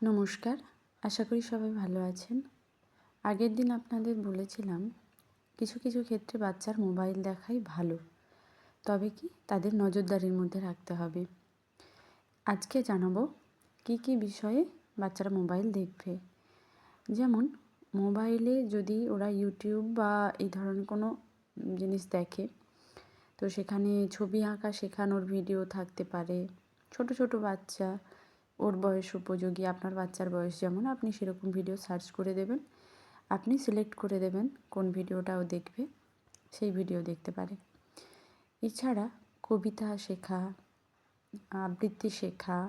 নমস্কার, আশা করি সবাই ভালো আছেন। আগের দিন আপনাদের বলেছিলাম কিছু কিছু ক্ষেত্রে বাচ্চার মোবাইল দেখাই ভালো, তবে কি তাদের নজরদারির মধ্যে রাখতে হবে। আজকে জানাবো কি কি বিষয়ে বাচ্চারা মোবাইল দেখবে। যেমন মোবাইলে যদি ওরা ইউটিউব বা এই ধরনের কোনো জিনিস দেখে, তো সেখানে ছবি আঁকা শেখানোর ভিডিও থাকতে পারে। ছোট ছোট বাচ্চা, ওর বয়স উপযোগী, আপনার বাচ্চার বয়স যেমন, আপনি সেরকম ভিডিও সার্চ করে দেবেন। আপনি সিলেক্ট করে দেবেন কোন ভিডিওটা ও দেখবে, সেই ভিডিও দেখতে পারে। এছাড়া কবিতা শেখা, আবৃত্তি শেখা,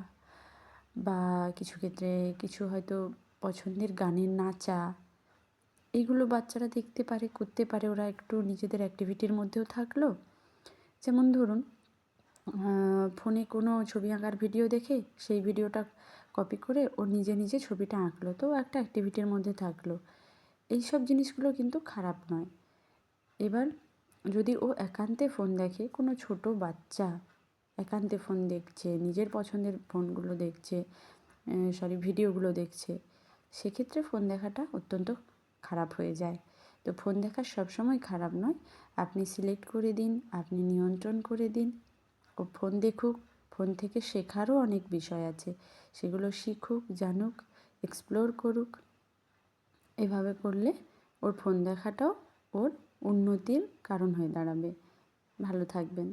বা কিছু ক্ষেত্রে কিছু হয়তো পছন্দের গানের নাচা, এইগুলো বাচ্চারা দেখতে পারে, করতে পারে। ওরা একটু নিজেদের অ্যাক্টিভিটির মধ্যেও থাকলো। যেমন ধরুন, ফোনে কোনো ছবি আঁকার ভিডিও দেখে সেই ভিডিওটা কপি করে ও নিজে নিজে ছবিটা আঁকলো, তো একটা অ্যাক্টিভিটির মধ্যে থাকলো। এইসব জিনিসগুলো কিন্তু খারাপ নয়। এবার যদি ও একান্তে ফোন দেখে, কোনো ছোট বাচ্চা একান্তে ফোন দেখছে, নিজের পছন্দের ফোনগুলো দেখছে, ভিডিওগুলো দেখছে, সেক্ষেত্রে ফোন দেখাটা অত্যন্ত খারাপ হয়ে যায়। তো ফোন দেখা সবসময় খারাপ নয়। আপনি সিলেক্ট করে দিন, আপনি নিয়ন্ত্রণ করে দিন, ও ফোন দেখুক। ফোন থেকে শেখারও অনেক বিষয় আছে, সেগুলো শিখুক, জানুক, এক্সপ্লোর করুক। এভাবে করলে ওর ফোন দেখাটাও ওর উন্নতির কারণ হয়ে দাঁড়াবে। ভালো থাকবেন।